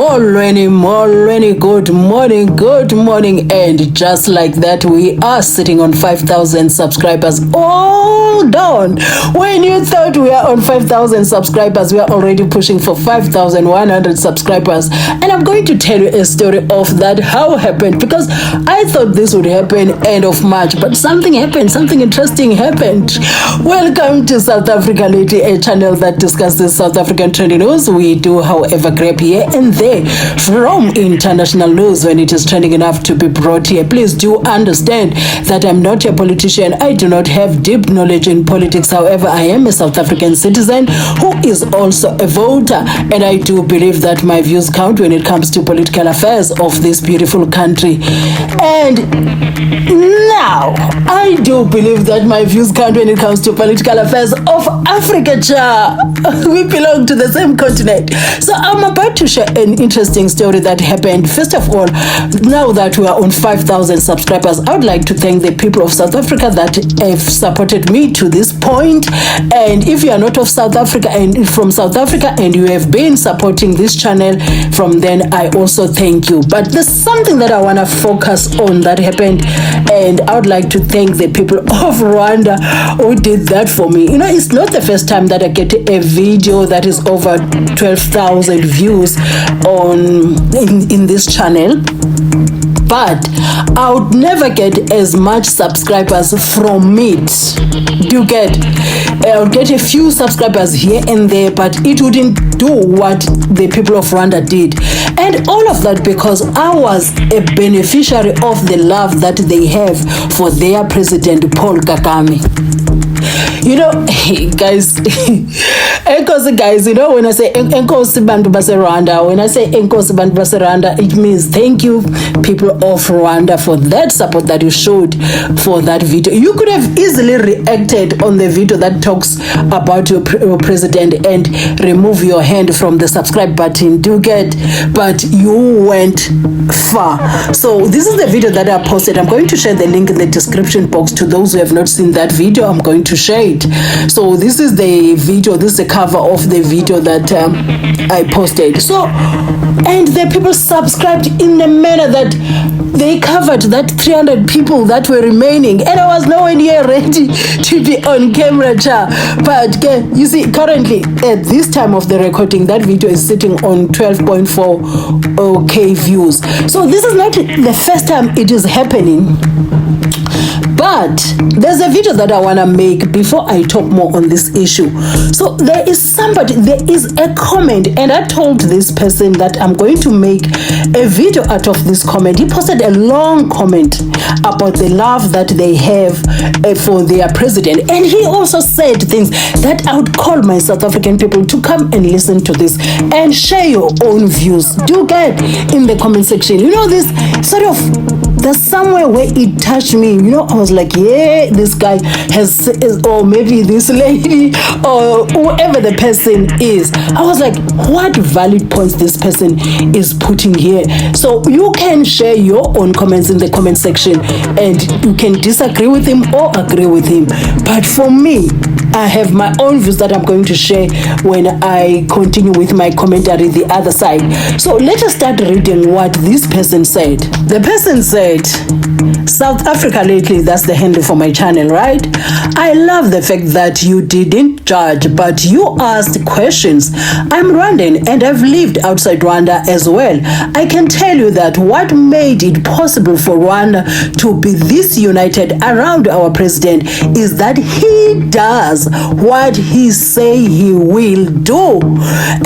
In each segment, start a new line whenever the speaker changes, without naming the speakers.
Molweni, good morning, and just like that, we are sitting on 5,000 subscribers. Hold on, when you thought we are on 5,000 subscribers, we are already pushing for 5,100 subscribers, and I'm going to tell you a story of that, how it happened, because I thought this would happen end of March, but something happened, something interesting happened. Welcome to South Africa Lately, a channel that discusses South African trending news. We do, however, grab here and there from international news when it is trending enough to be brought here. Please do understand that I'm not a politician. I do not have deep knowledge in politics. However, I am a South African citizen who is also a voter, and I do believe that my views count when it comes to political affairs of this beautiful country. And now, I do believe that my views count when it comes to political affairs of Africa. We belong to the same continent. So I'm about to share an interesting story that happened. First of all, now that we are on 5,000 subscribers, I would like to thank the people of South Africa that have supported me to this point. And if you are not of South Africa and from South Africa and you have been supporting this channel from then, I also thank you. But there's something that I want to focus on that happened, and I would like to thank the people of Rwanda who did that for me. You know, it's not the first time that I get a video that is over 12,000 views in this channel, but I would never get as much subscribers from it. Do you get? I'll get a few subscribers here and there, but it wouldn't do what the people of Rwanda did. And all of that because I was a beneficiary of the love that they have for their president, Paul Kagame. You know, guys, you know, when I say Enkosi Bantu Base Rwanda, when I say Enkosi Bantu Base Rwanda, it means thank you, people of Rwanda, for that support that you showed for that video. You could have easily reacted on the video that talks about your president and remove your hand from the subscribe button, do you get? But you went far. So this is the video that I posted. I'm going to share the link in the description box. To those who have not seen that video, I'm going to share it. So this is the video, this is the cover of the video that I posted. So, and the people subscribed in the manner that they covered that 300 people that were remaining, and I was nowhere near ready to be on camera, but you see, currently at this time of the recording, that video is sitting on 12.4k views. So this is not the first time it is happening. But there's a video that I want to make before I talk more on this issue. So there is a comment, and I told this person that I'm going to make a video out of this comment. He posted a long comment about the love that they have for their president. And he also said things that I would call my South African people to come and listen to this and share your own views. Do get in the comment section. You know, this sort of, there's somewhere where it touched me. You know, I was like, yeah, this guy has, or maybe this lady, or whoever the person is. I was like, what valid points this person is putting here. So you can share your own comments in the comment section, and you can disagree with him or agree with him. But for me, I have my own views that I'm going to share when I continue with my commentary the other side. So let us start reading what this person said. The person said, South Africa Lately, that's the handle for my channel, right? I love the fact that you didn't judge, but you asked questions. I'm Rwandan and I've lived outside Rwanda as well. I can tell you that what made it possible for Rwanda to be this united around our president is that he does what he say he will do.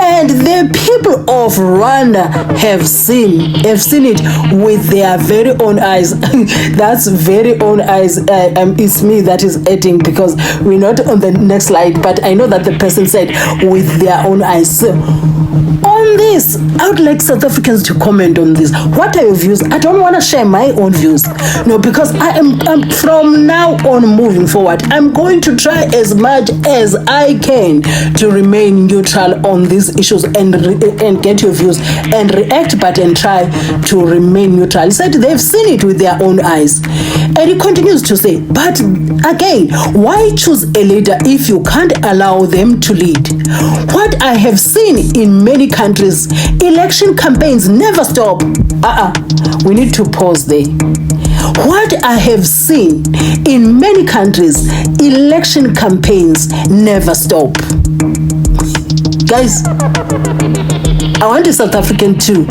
And the people of Rwanda have seen it with their very own eyes. That's very own eyes. It's me that is editing because we're not on the next slide, but I know that the person said with their own eyes. So, on this, I would like South Africans to comment on this. What are your views? I don't want to share my own views, no, because I'm from now on moving forward, I'm going to try as much as I can to remain neutral on these issues and get your views and react, but and try to remain neutral. He said they've seen it with their own eyes. nice. And he continues to say, but again, why choose a leader if you can't allow them to lead? What I have seen in many countries, election campaigns never stop. We need to pause there. What I have seen in many countries, election campaigns never stop. Guys, I want a South African to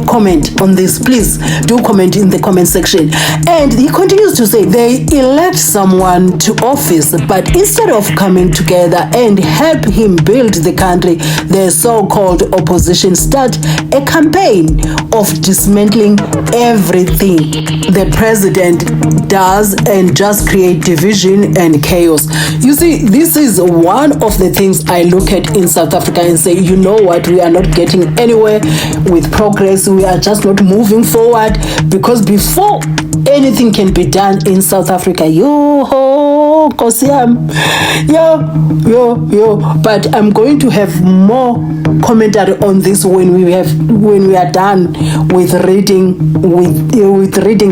comment on this. Please do comment in the comment section. And he continues to say they elect someone to office, but instead of coming together and help him build the country, the so-called opposition start a campaign of dismantling everything the president does and just create division and chaos. You see, this is one of the things I look at in South Africa and say, you know what, we are not getting anywhere with progress. We are just not moving forward, because before anything can be done in South Africa, but I'm going to have more commentary on this when we are done with reading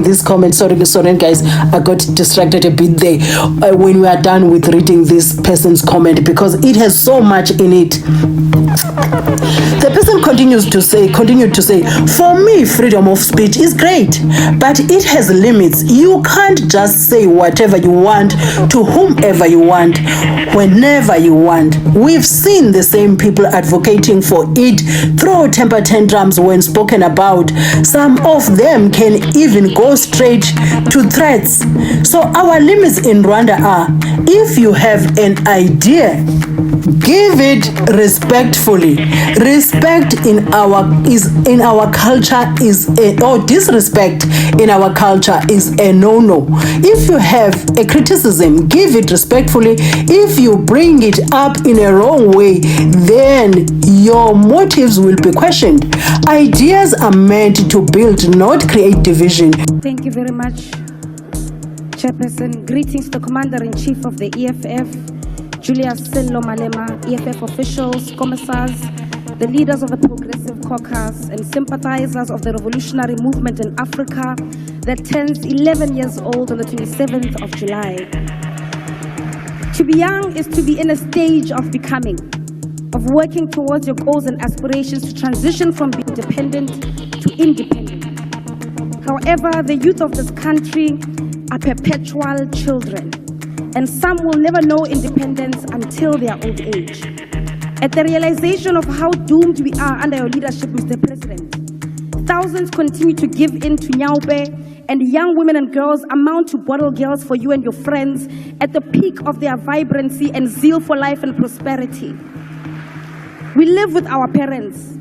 this comment. Sorry guys, I got distracted a bit there. When we are done with reading this person's comment, because it has so much in it. The person continued to say, for me, freedom of speech is great, but it has limits. You can't just say whatever you want to whomever you want, whenever you want. We've seen the same people advocating for it through temper tantrums when spoken about. Some of them can even go straight to threats. So our limits in Rwanda are, if you have an idea, give it respectfully. Respect in our culture is disrespect in our culture is a no-no. If you have a criticism, give it respectfully. If you bring it up in a wrong way, then your motives will be questioned. Ideas are meant to build, not create division.
Thank you very much, Chairperson. Greetings to the Commander-in-Chief of the EFF, Julius Sello Malema, EFF officials, commissars, the leaders of the Progressive Caucus, and sympathizers of the revolutionary movement in Africa that turns 11 years old on the 27th of July. To be young is to be in a stage of becoming, of working towards your goals and aspirations to transition from being dependent to independent. However, the youth of this country are perpetual children, and some will never know independence until their old age. At the realization of how doomed we are under your leadership, Mr. President, thousands continue to give in to Nyaube, and young women and girls amount to bottle girls for you and your friends at the peak of their vibrancy and zeal for life and prosperity. We live with our parents,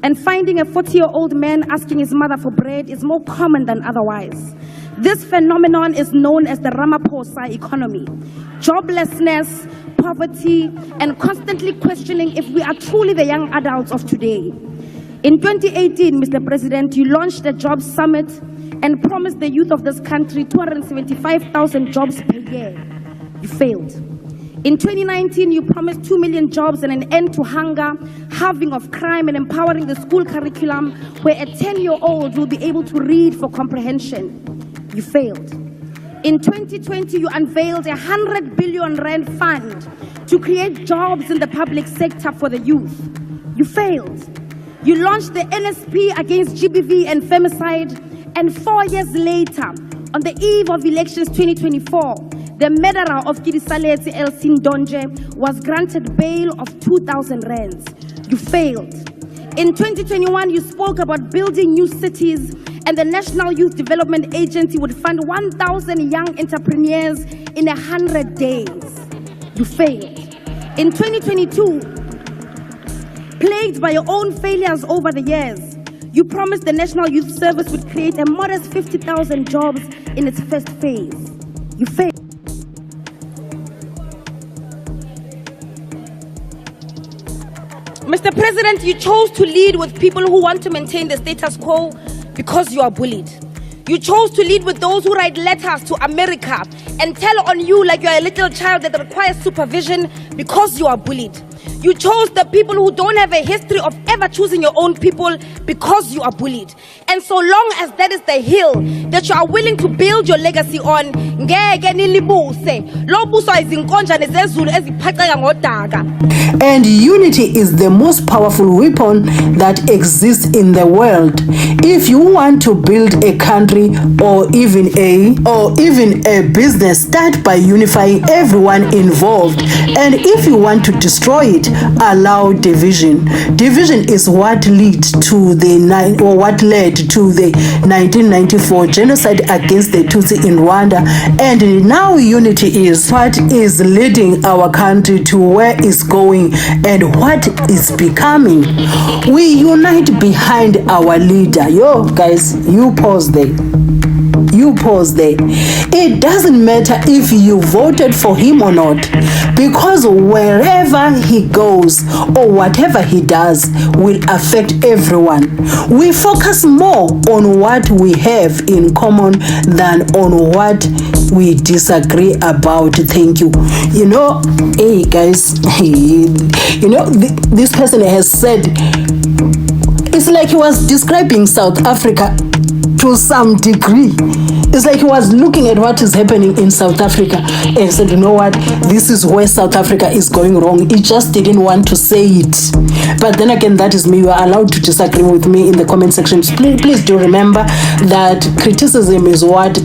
and finding a 40-year-old man asking his mother for bread is more common than otherwise. This phenomenon is known as the Ramaphosa economy. Joblessness, poverty, and constantly questioning if we are truly the young adults of today. In 2018, Mr. President, you launched the Jobs Summit and promised the youth of this country 275,000 jobs per year. You failed. In 2019, you promised 2 million jobs and an end to hunger, halving of crime, and empowering the school curriculum where a 10-year-old will be able to read for comprehension. You failed. In 2020, you unveiled a 100 billion rand fund to create jobs in the public sector for the youth. You failed. You launched the NSP against GBV and femicide, and 4 years later, on the eve of elections 2024, the murderer of Kirisaletse Elsin Donje was granted bail of 2,000 rands. You failed. In 2021, you spoke about building new cities, and the National Youth Development Agency would fund 1,000 young entrepreneurs in 100 days. You failed. In 2022, plagued by your own failures over the years, you promised the National Youth Service would create a modest 50,000 jobs in its first phase. You failed. Mr. President, you chose to lead with people who want to maintain the status quo because you are bullied. You chose to lead with those who write letters to America and tell on you like you are a little child that requires supervision because you are bullied. You chose the people who don't have a history of ever choosing your own people because you are bullied. And so long as that is the hill that you are willing to build your legacy on,
and unity is the most powerful weapon that exists in the world. If you want to build a country or even a business, start by unifying everyone involved. And if you want to destroy it, allow division. Division is what led to the 1994 genocide against the Tutsi in Rwanda, and now unity is what is leading our country to where it's going and what is becoming. We unite behind our leader. Yo, guys, you pause there. It doesn't matter if you voted for him or not, because wherever he goes or whatever he does will affect everyone. We focus more on what we have in common than on what we disagree about. Thank you. You know, hey guys, you know, this person has said, it's like he was describing South Africa to some degree. It's like he was looking at what is happening in South Africa and said, you know what, this is where South Africa is going wrong. He just didn't want to say it. But then again, that is me. You are allowed to disagree with me in the comment section. Please do remember that criticism is what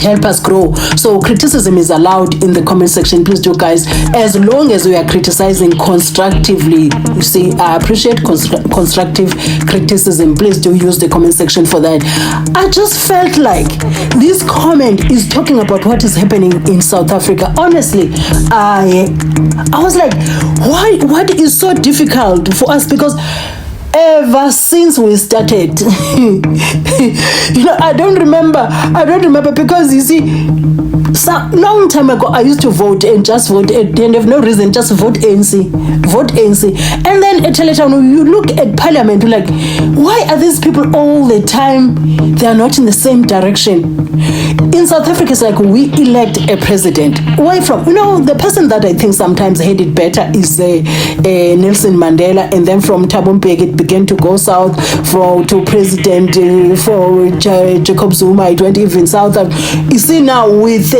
help us grow. So criticism is allowed in the comment section. Please do, guys, as long as we are criticizing constructively. You see, I appreciate constructive criticism. Please do use the comment section for that. I just felt like this comment is talking about what is happening in South Africa. Honestly, I was like, why? What is so difficult for us? Because ever since we started, you know, I don't remember because you see, so long time ago I used to vote and just vote and have no reason, just vote ANC, and then at later on you look at parliament, you're like, why are these people all the time, they are not in the same direction? In South Africa, it's like we elect a president. Why from? You know, the person that I think sometimes had it better is Nelson Mandela, and then from Thabo Mbeki it began to go south to president for Jacob Zuma. It went even south. You see now with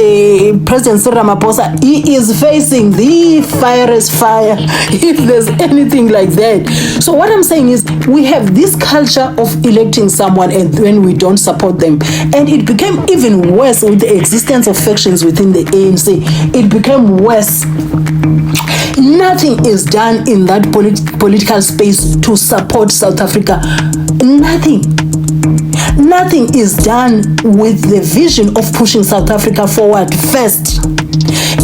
President Cyril Ramaphosa, he is facing the fiercest fire, if there's anything like that. So what I'm saying is we have this culture of electing someone and when we don't support them, and it became even worse with the existence of factions within the ANC. It became worse. Nothing is done in that political space to support South Africa. Nothing is done with the vision of pushing South Africa forward first.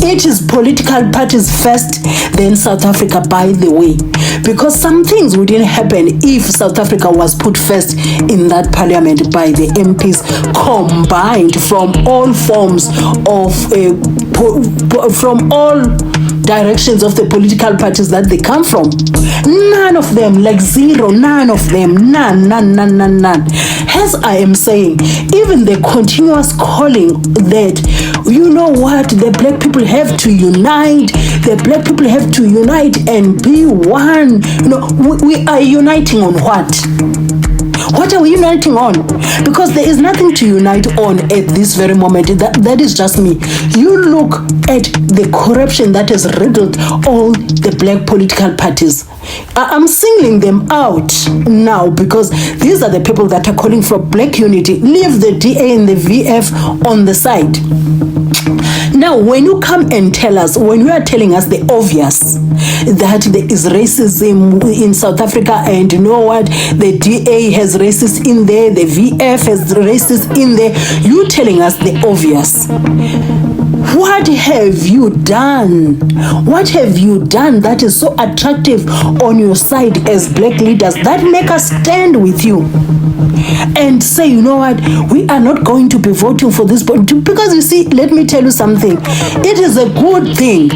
It is political parties first, then South Africa, by the way. Because some things wouldn't happen if South Africa was put first in that parliament by the MPs combined from all forms of, from all directions of the political parties that they come from. None of them, like zero, none of them, none. As I am saying, even the continuous calling that, you know what, the black people have to unite, and be one. You know, we are uniting on what? What are we uniting on? Because there is nothing to unite on at this very moment. That is just me. You look at the corruption that has riddled all the black political parties. I'm singling them out now because these are the people that are calling for black unity. Leave the DA and the VF on the side. Now, when you come and tell us, when you are telling us the obvious, that there is racism in South Africa, and you know what, the DA has racists in there, the VF has racists in there, you telling us the obvious. What have you done? What have you done that is so attractive on your side as black leaders that make us stand with you and say, you know what, we are not going to be voting for this? Because you see, let me tell you something. It is a good thing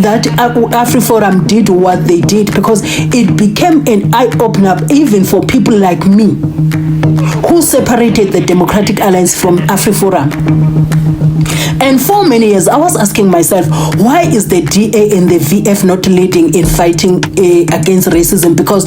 that AFRIFORUM did what they did, because it became an eye-opener even for people like me, who who separated the Democratic Alliance from AFRIFORUM. And for many years, I was asking myself, why is the DA and the VF not leading in fighting against racism? Because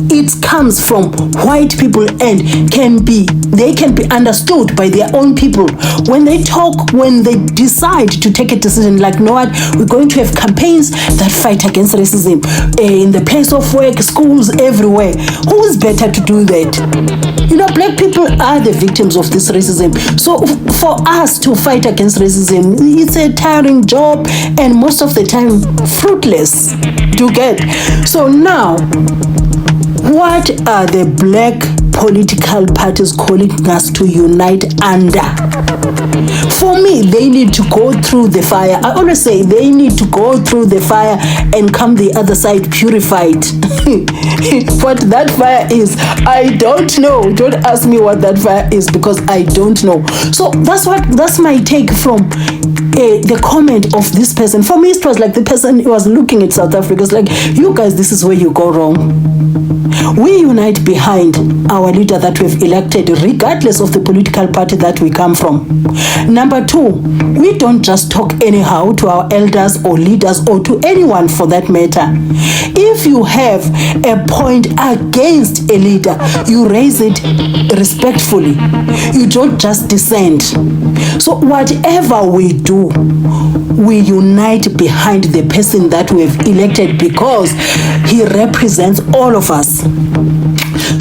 it comes from white people and they can be understood by their own people. When they talk, when they decide to take a decision like, no, what, we're going to have campaigns that fight against racism in the place of work, schools, everywhere. Who is better to do that? You know, black people are the victims of this racism. So for us to fight against racism, it's a tiring job and most of the time fruitless to get. So now, what are the black political parties calling us to unite under? For me, they need to go through the fire. I always say they need to go through the fire and come the other side purified. What that fire is, I don't know. Don't ask me what that fire is because I don't know. So that's my take from the comment of this person. For me, it was like the person who was looking at South Africa. It's like, you guys, this is where you go wrong. We unite behind our leader that we've elected, regardless of the political party that we come from. Number two, we don't just talk anyhow to our elders or leaders or to anyone for that matter. If you have a point against a leader, you raise it respectfully. You don't just dissent. So whatever we do, we unite behind the person that we've elected because he represents all of us.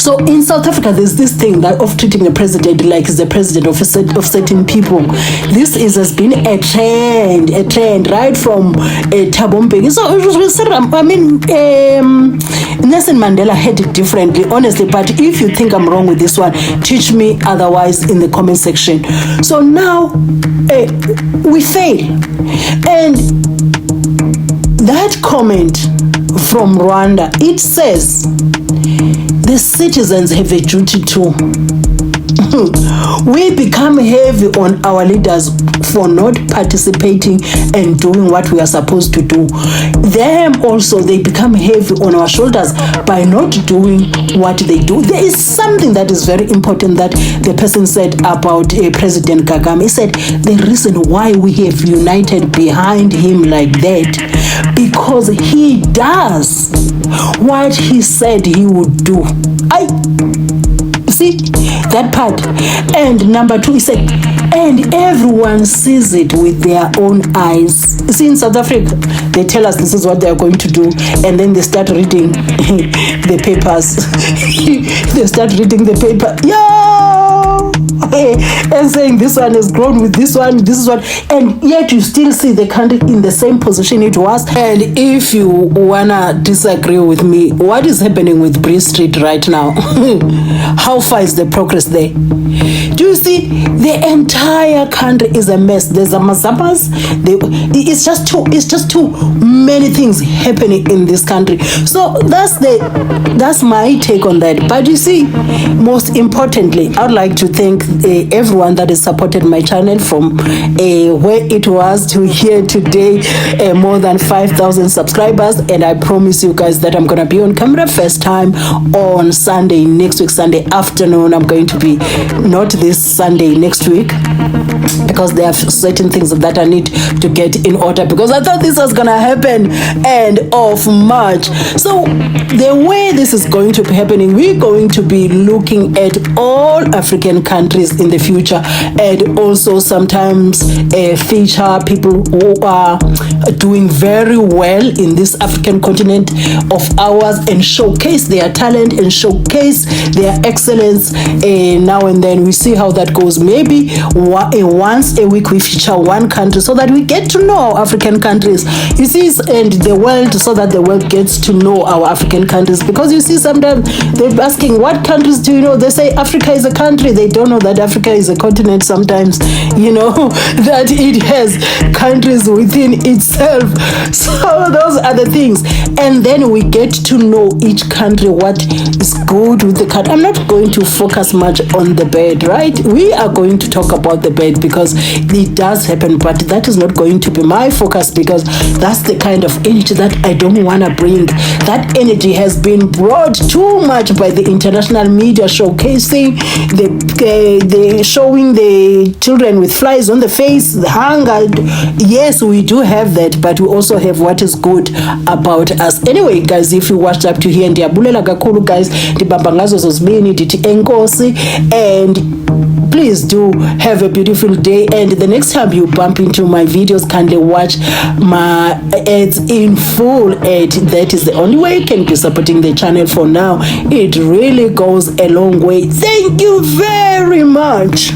So in South Africa, there's this thing that of treating the president like he's the president of certain people. This has been a trend right from Thabo Mbeki. So I mean, Nelson Mandela had it differently, honestly. But if you think I'm wrong with this one, teach me otherwise in the comment section. So now we fail, and that comment from Rwanda, it says the citizens have a duty too. We become heavy on our leaders for not participating and doing what we are supposed to do. Them also, they become heavy on our shoulders by not doing what they do. There is something that is very important that the person said about President Kagame. He said the reason why we have united behind him like that, because he does what he said he would do. See that part. And number two, he said, and everyone sees it with their own eyes. See, in South Africa, they tell us this is what they are going to do, and then they start reading the papers. They start reading the paper. And saying this one has grown with this one, this is what, and yet you still see the country in the same position it was. And if you wanna disagree with me, what is happening with Bree Street right now? How far is the progress there? Do you see the entire country is a mess? There's a massacres. It's just too many things happening in this country. So that's my take on that. But you see, most importantly, I'd like to thank everyone that has supported my channel from where it was to here today, more than 5,000 subscribers. And I promise you guys that I'm gonna be on camera first time on Sunday, next week Sunday afternoon. I'm going to be, not this Sunday, next week, because there are certain things that I need to get in order, because I thought this was gonna happen end of March. So the way this is going to be happening, we're going to be looking at all African countries in the future, and also sometimes feature people who are doing very well in this African continent of ours, and showcase their talent and showcase their excellence. Now and then we see how that goes. Maybe once a week we feature one country so that we get to know African countries, you see, and the world, so that the world gets to know our African countries. Because you see, sometimes they're asking, what countries do you know? They say Africa is a country. They don't know that Africa is a continent sometimes, you know, that it has countries within itself. So those are the things. And then we get to know each country, what is good with the country. I'm not going to focus much on the bad, right? We are going to talk about the bad because it does happen, but that is not going to be my focus because that's the kind of energy that I don't want to bring. That energy has been brought too much by the international media, showcasing the showing the children with flies on the face, the hunger. Yes, we do have that, but we also have what is good about us. Anyway, guys, if you watched up to here, ndiyabulela kakhulu guys, ndibamba ngazo zozibini ndithi enkosi, and please do have a beautiful day. And the next time you bump into my videos, kindly watch my ads in full. And that is the only way you can be supporting the channel for now. It really goes a long way. Thank you very much.